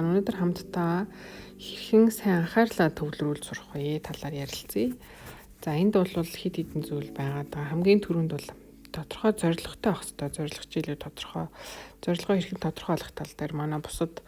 байна. Өнөөдөр хамтдаа хэрхэн сайн анхаарлаа төвлөрүүл сурах вэ талаар ярилцъя. За энд бол хэд хэдэн зүйл байгаад байгаа. Хамгийн түрүүнд бол тодорхой зорилготой авах хэрэгтэй. Зорилго ч илүү тодорхой. Зорилгоо хэрхэн тодорхойлох тал дээр манай бусад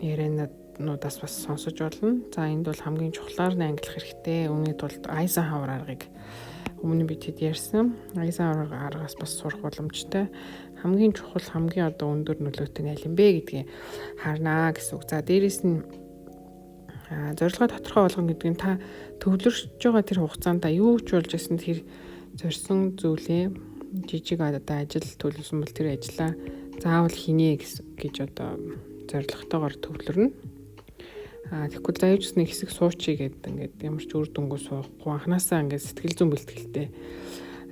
яриануудаас бас сонсож болно. За энд бол хамгийн чухлаар нь ангилах хэрэгтэй. Үүний тулд Eisenhower аргыг өмнө бид хэд ярьсан. Eisenhower аргаас бас сурах боломжтой. Хамгийн чухал, хамгийн өндөр нөлөөтэй нь аль юм бэ гэдгийг харнаа гэсэн үг. За дээрэс нь зорилгоо тодорхой болгоно гэдэг нь та төвлөрч байгаа тэр хугацаанд юу ч болж байсан тэр зорьсон зүйлээ жижиг ажил төлөвлөсөн бол тэр ажлаа заавал хийнэ гэж зорилготойгоор төвлөрнө. Тэгэхгүй заавч нэг хэсэг суучий гэдэг ингээд ямар ч үр дүнгүй суухгүй анханасаа ингээд сэтгэл зүйн бэлтгэлтэй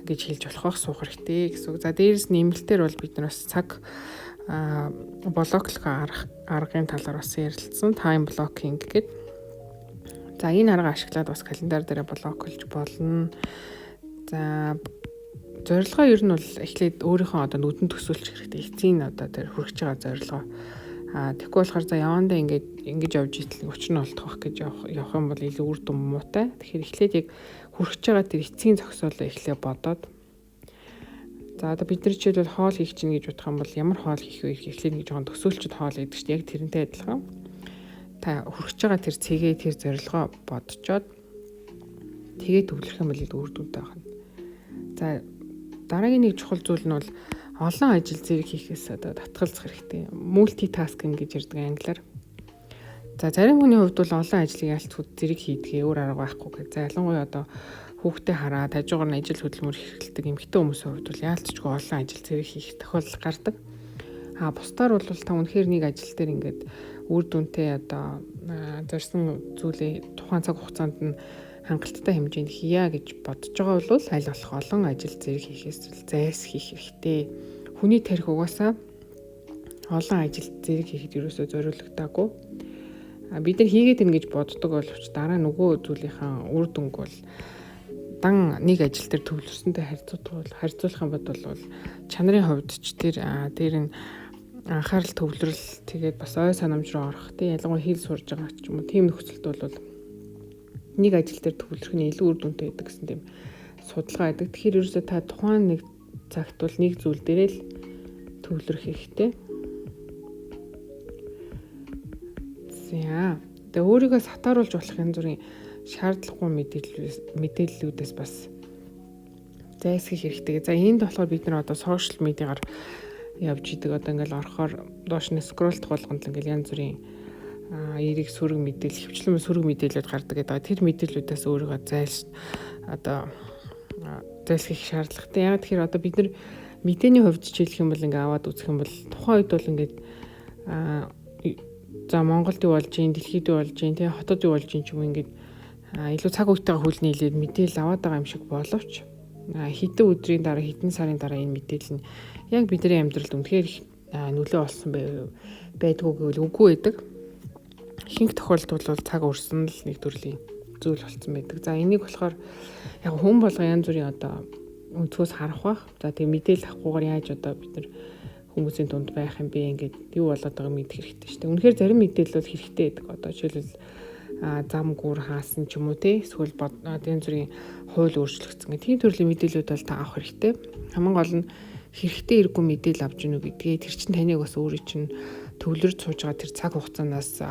гэж хэлж болох суух хэрэгтэй гэсэн. За дээрээс нь эмгэлтээр бол бид нар бас цаг блоклох аргын талаар бас ярилцсан. Time blocking гэдэг. За энэ арга ашиглаад бас календар дээр блоклж болно. За зорилгоо ер нь бол эхлээд өөрийнхөө нүдэнд төсөөлчих хэрэгтэй. Эцсийн тэр хүрэж байгаа зорилгоо. Тэгэхгүй болохоор за явандаа ингэж явж итэл өчнө олдох байх гэж явах юм бол илүү үр дүн муутай. Тэгэхээр эхлээд яг хүрэж байгаа тэр эцсийн зогсоолоо эхлээ бодоод за бид нар жишээлбэл хоол хийх чинь гэж бодох юм бол ямар хоол хийх вэ эхлээд нэг жоохон төсөөлчд хоол гэдэг чинь яг тэрнтэй адилхан. Та хүрэж байгаа тэр цэгээ тэр зорилгоо бодцоод тэгээ төвлөрөх юм бол илүү үр дүнтэй байна. За дараагийн нэг чухал зүйл нь бол олон ажил зэрэг хийхээс татгалзах хэрэгтэй. Multitasking гэж ярьдаг англиар. За зарим хүний хувьд бол олон ажлыг ялц зэрэг хийдгээ өөр арга байхгүй гэж. За ялангуяа хүүхдээ хараад хажуугаар нь ажил хөдөлмөр хэрэглэдэг эмэгтэй хүмүүсийн хувьд бол яалтчгүй олон ажил зэрэг хийх тохиолдол гардаг. Бусдаар бол та үнэхээр нэг ажил дээр ингээд үр дүнтэй зорьсон зүйлээ тухайн цаг хугацаанд нь хангалттай хэмжээнд хийя гэж бодож байгаа бол аль болох олон ажил зэрэг хийхээс зайлс хийх хэрэгтэй. Хүний тарих угаасаа олон ажил зэрэг хийхэд ерөөсөө зориулагдаагүй. Бид нар хийгээд ийн гэж боддог боловч дараа нөгөө зүйлийнхэн үр дүнг бол дан нэг ажил дээр төвлөрсөнтэй харьцуулах юм бол чанарын хувьд ч дээр нь анхаарал төвлөрөл тэгээд бас ой санамж руу орох ялангуяа хэл сурж байгаа ч юм уу тийм нөхцөлд бол нэг ажил дээр төвлөрөх нь илүү үр дүнтэй байдаг гэсэн тийм судалгаа байдаг. Тэгэхээр ерөөсөө та тухайн нэг цагт бол нэг зүйл дээрээ л төвлөрөх хэрэгтэй. За тэгээ өөрийгөө сатааруулж болох янз бүрийн шаардлагагүй мэдээллүүдээс бас зайлсхийх хэрэгтэй. За энд болохоор бид нар сошиал медиагаар явж идэг ингээл орохоор доош нь скроллдох болгонд л ингээл янз бүрийн эерэг сөрөг мэдээлэл, хвчлэн сөрөг мэдээлэлүүд гардаг гэдэг. Тэр мэдээллүүдээс өөрийгөө зайлсхийх шаардлагатай. Яг тэгэхээр бид нар мэдээний хувьд жишээлх юм бол ингээ аваад үзэх юм бол тухайн үед бол ингээд за Монголд юу болж ийн, дэлхийд юу болж ийн, хотод юу болж ийн ч юм ингээд илүү цаг үетэйгээ хүлний хэлээд мэдээлэл аваад байгаа юм шиг боловч хэдэн өдрийн дараа, хэдэн сарын дараа энэ мэдээлэл нь яг бидний амьдралд үнэхээр нөлөө олсон байдгүй гэвэл үгүй байдаг. Ихэнх тохиолдолд бол цаг өрсөн л нэг төрлийн зүйл болсон байдаг. За энийг болохоор яг хүн болго янз бүрийн өнцгөөс харах бах. За тийм мэдээлэл авахгүйгээр яаж бид нар хүмүүсийн дунд байх юм бэ ингээд юу болоод байгааг мэдэх хэрэгтэй шүү дээ. Үнэхээр зарим мэдээлэл бол хэрэгтэй байдаг. Жишээлбэл зам гүр хаасан ч юм уу эсвэл янз бүрийн хууль өөрчлөгдсөн гэх тийм төрлийн мэдээлэлүүд бол та авах хэрэгтэй. Хамгийн гол нь хэрэгтэй иргүй мэдээлэл авч гинүү гэдгээ тэр чинь таныг бас өөрийн чинь төвлөрж сууж байгаа тэр цаг хугацаанаас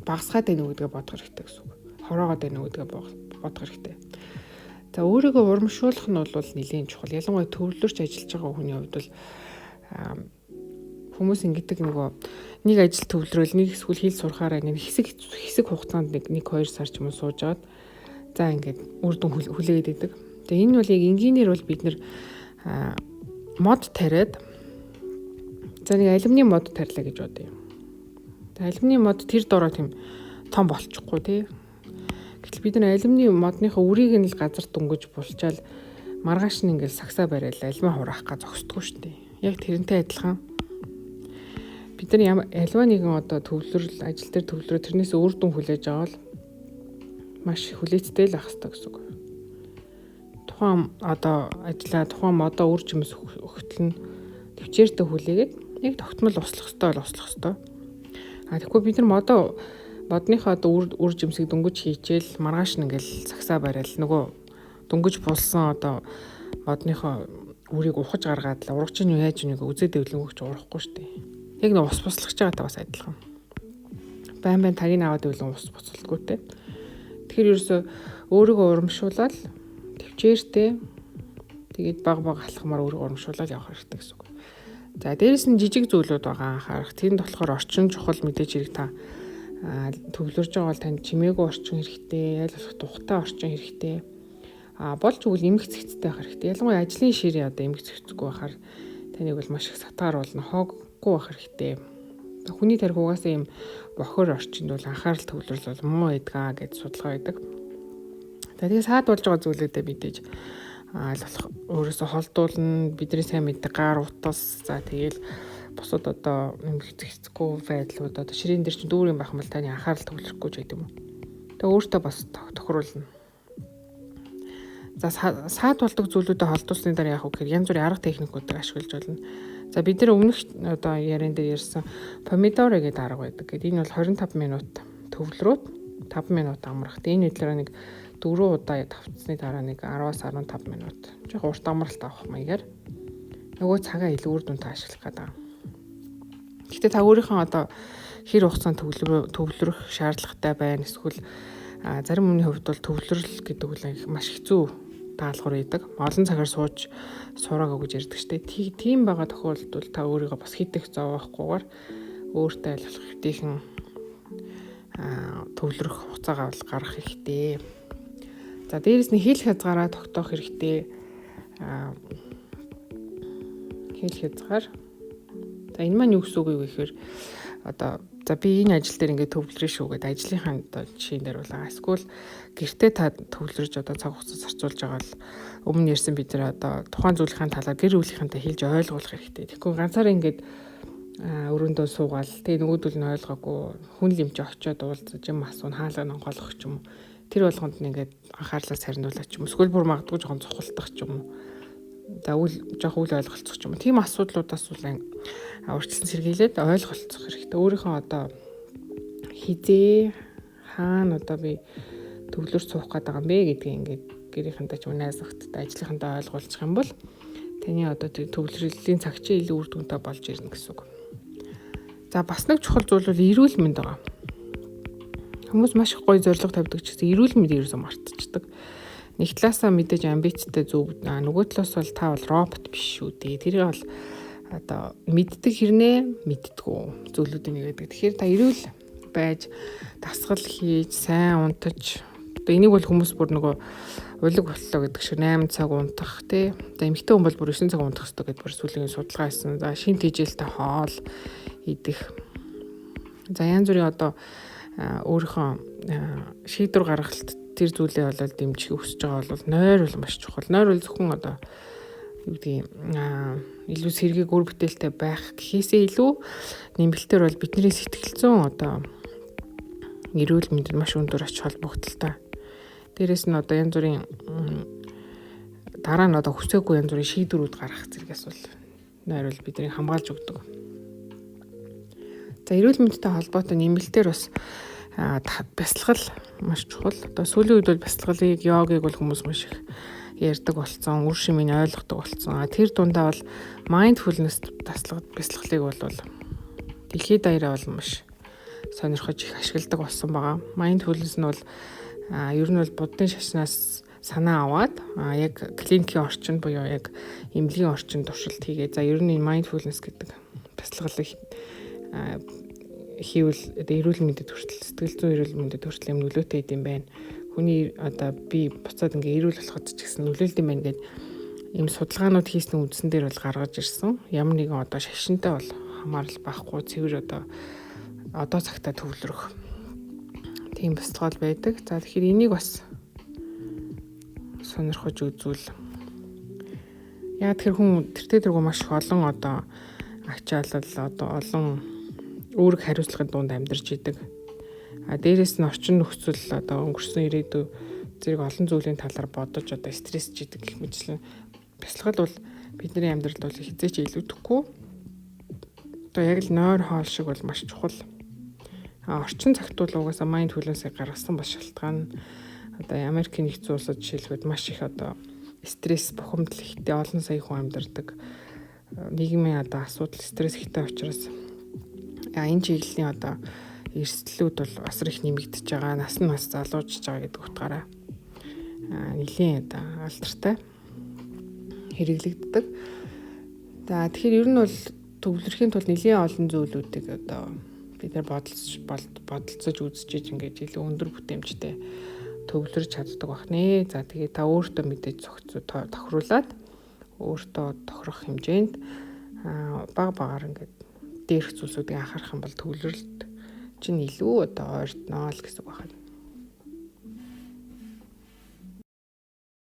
багасгаад байна уу гэдгээ бодох хэрэгтэй гэсэн үг. Хороогоод байна уу гэдгээ бодох хэрэгтэй. За өөрийгөө урамшуулах нь бол нэлээд чухал. Ялангуяа төвлөрч ажиллаж байгаа хүний хувьд бол хүмүүс ингэдэг нэг ажил төвлөрөөл нэг эсвэл хэл сурахаараа нэг хэсэг хугацаанд нэг 2 сар ч юм уу суужгаад за ингээд үр дүн хүлээгээд идэг. Тэгээ энэ бол яг энгийнээр бол бид нэр мод тариад за нэг алюминий мод тарилаа гэж бодъё. Тэгээ алюминий мод тэр дороо тийм том болчихгүй гэтэл бид нар алюминий модныхаа үрийг нь л газар дөнгөж булчаал маргааш нь ингээл сагсаа барайл альма хураах га зогсдгүй шүү дээ. Яг тэрнтэй адилхан бид нар альва нэгэн төвлөрөл ажил дээр төвлөрөө тэрнээс үр дүн хүлээж аваад маш хүлээцтэй л ах хэрэгтэй гэсэн үг. Тухайн ажлаа тухайн модоо үр жимс өгтөл нь төвчээртэй хүлээгээд яг тогтмол услах ёстой. Тэгэхгүй бид нар модныхоо үр жимсийг дөнгөж хийчихэл маргааш нь ингээл сагсаа барайл нөгөө дөнгөж булсан модныхоо үрийг ухаж гаргаад л урагч нь юу яаж нэг үзээд дэвлэнгүүч урахгүй штэ. Яг нэг ус буслахж байгаатай бас адилхан. Байн тагийг аваад дэвлэн ус буцалтгүй те. Тэгэхээр ерөөсө өөрийгөө урамшуулаад төвчээртэй тэгээд баг алхмаар өөрийгөө урамшуулаад явах хэрэгтэй гэсэн үг. За дээрэс нь жижиг зүйлүүд байгаа анхаарах. Тэнд болохоор орчин чухал мэдээж хэрэг та төвлөрж байгаа бол танд чимээгүй орчин хэрэгтэй, аль болох тухтай орчин хэрэгтэй. Болж өгвөл эмх цэгцтэй байх хэрэгтэй. Ялангуяа ажлын ширээ эмх цэгцгүй байхаар таныг бол маш их сатгааруулна, хооггүй байх хэрэгтэй. Хүний тарих угаасаа ийм бохор орчинд бол анхаарал төвлөрөл бол муу байдгаа гэж судалгаа байдаг. Тэгээд саад болж байгаа зүйлүүдэд мэдээж аль болох өөрөөсөө холдуулна, бидний сайн мэддэг гар утас, за тэгэл бусад эмх цэгцгүй байдлууд ширээн дээр чинь дүүрэн байх юм бол таны анхаарал төвлөрөхгүй ч гэдэг юм. Тэгээд өөртөө бас тохируулна. За саад болдог зүйлүүдэд холдуулсны дараа яах вэ гэхээр янз бүрийн арга техникүүдийг ашиглаж болно. За бид нар өмнөх яриан дээр ярьсан помидоро гэдэг арга байдаг. Энэ бол 25 минут төвлөрөөд 5 минут амрах. Энэ хөдөлгөөнийг нэг 4 удаа тавцсны дараа нэг 10-аас 15 минут. Жохо урт амралт авах маягаар нөгөө цагаа илүү үр дүнтэй ашиглах гэдэг. Гэхдээ та өөрийнхөө хэр хугацаанд төвлөрөх шаардлагатай байна. Эсвэл зарим хүний хувьд бол төвлөрөл гэдэг үл маш хэцүү даалгавар байдаг. Олон цагаар сууж сураагаа гэж ярьдаг штэ. Тийм байгаа тохиолдолд та өөрийгөө бас хитэх зовоохгүйгээр өөртөө аль болох хэвтэйхэн төвлөрөх хугацаагаа гаргах хэрэгтэй. За дээрэс нь хэл хязгаараа тогтоох хэрэгтэй. Хэл хязгаар. За энэ маань юу гэсэн үг вэ гэхээр за би энэ ажил дээр ингээд төвлөрөн шүү гэдэг ажлынхаа жишээн дээр бол эсвэл гэртээ та төвлөрж цаг хугацаа зарцуулж байгаа бол өмнө ярьсан бид нар тухайн зүйлийн талаар гэр бүлийнхэнтэй хэлж ойлгуулах хэрэгтэй. Тэгэхгүй ганцаараа ингээд өрөөндөө суугаал тэгээ нөгөөдөл нь ойлгоогүй хүн лимж очиод уулзаж юм асуун хаалганы онгойлгох ч юм уу. Тэр болгонд нь ингээд анхаарлаа сарниулах ч юм уу. Эсвэл бүр магадгүй жоохон цохолдох ч юм уу. За жоох үл ойлголцох ч юм уу. Тийм асуудлуудаас бол урьдчилан сэргийлээд ойлголцох хэрэгтэй. Өөрийнхөө хизээ хаана би төвлөрч суух гэдэг юм бэ гэдгийг ингээд гэрийнхэнтэй ч найз нөхдөдтэй ажлынхантай ойлгуулчих юм бол таны төвлөрлийн цаг чинь илүү үр дүнтэй болж ирнэ гэсэн үг. За бас нэг чухал зүйл бол эрүүл мэнд байгаа. Хүмүүс маш их гоё зорилго тавьдаг ч гэсэн эрүүл мэнд ерөөсөө мартчихдаг. Нэг талаасаа мэдээж амбицтай зөв нөгөө талаас бол та бол робот биш шүү дээ. Тэрийг бол мэддэг хэрнээ мэддэггүй зүйлүүдийн нэг гэдэг. Тэгэхээр та эрүүл байж дасгал хийж сайн унтаж энийг бол хүмүүс бүр нөгөө улиг боллоо гэдэг шиг 8 цаг унтах тий. За эмэгтэй хүн бол бүр 9 цаг унтах хэрэгтэй гэдгээр сүүлийн судалгаа хийсэн. За шин тэжээлтэй хоол идэх. За янз бүрийн өөрийнхөө шийдвэр гаргалт тэр зүйлээ болоод дэмжих өсөж байгаа бол нойр бол маш чухал. Нойр бол зөвхөн юу гэдгийг илүү сэргийг өр бүтээлтэй байх гэхээсээ илүү нэмэлтээр бол бидний сэтгэл зүйн эрүүл мэндэд маш өндөр ач холбогдолтой. Дээрээс нь янз бүрийн дараа нь хүсээгүй янз бүрийн шийдвэрүүд гаргах зэрэгээс бол нойр бол бидний хамгаалж өгдөг. За эрүүл мэндтэй холбоотой нэмэлтээр бас бясалгал маш чухал. Сүүлийн үед бол бясалгалыг йогыг бол хүмүүс маш их ярьдаг болсон, үр шимийг ойлгодог болсон. Тэр дундаа бол mindfulness бясалгалыг бол дэлхийд даяараа бол маш сонирхож их ашигладаг болсон байгаа. Mindfulness нь бол ер нь бол буддын шашнаас санаа аваад яг клиникийн орчинд буюу яг эмнэлгийн орчинд туршилт хийгээ. За ер нь mindfulness гэдэг бясалгалыг хийвэл эрүүл мэндэд хүртэл сэтгэл зүйн эрүүл мэндэд хүртэл юм нөлөөтэй юм байна. Хүний би буцаад ингээ эрүүл болоход ч гэсэн нөлөөлд юм байна гэдэг ийм судалгаанууд хийсэн үндсэн дээр бол гаргаж ирсэн. Ямар нэгэн шашинтай бол хамаарал байхгүй цэвэр одоо цагтаа төвлөрөх тийм бясалгал байдаг. За тэгэхээр энийг бас сонирхож үзвэл яг тэр хүн тэртээ дэргүү маш олон ачаалал олон үүрэг хариуцлагын дунд амьдарч идэг. Дээрээс нь орчин нөхцөл өнгөрсөн ирээдүй зэрэг олон зүйлийн талаар бодож стрессж идэг гэх мэтлэн бясалгал бол бидний амьдралд бол хизээч илүүдэхгүй. Одоо яг л нойр хоол шиг бол маш чухал. Орчин цагт бол угаасаа mindfulness-ыг гаргасан бас шалтгаан одоо Америкийн нэгдсэн улсад жишээлбэл маш их одоо стресс бухимдал ихтэй олон сая хүн амьдардаг. Нийгмийн одоо асуудал стресс ихтэй учраас энэ чиглэлийн одоо эрсдлүүд бол асар их нэмэгдэж байгаа. Нас нь бас залуужж байгаа гэдэг утгаараа нэлийн одоо алдартай хэрэглэгддэг. За тэгэхээр ер нь бол төвлөрхийн тулд нэлийн олон зүйлүүдийг одоо бид нар бодолцож үзэж ингэж илүү өндөр бүтээмжтэй төвлөрч чаддаг байх нэ. За тэгээд та өөртөө мэдээж тохируулаад өөртөө тохирох хэмжээнд баг багаар ингээд дээрх зүйлсүүдийг анхаарах юм бол төвлөрөлт чинь илүү одоо ойртноо л гэсэн үг байна.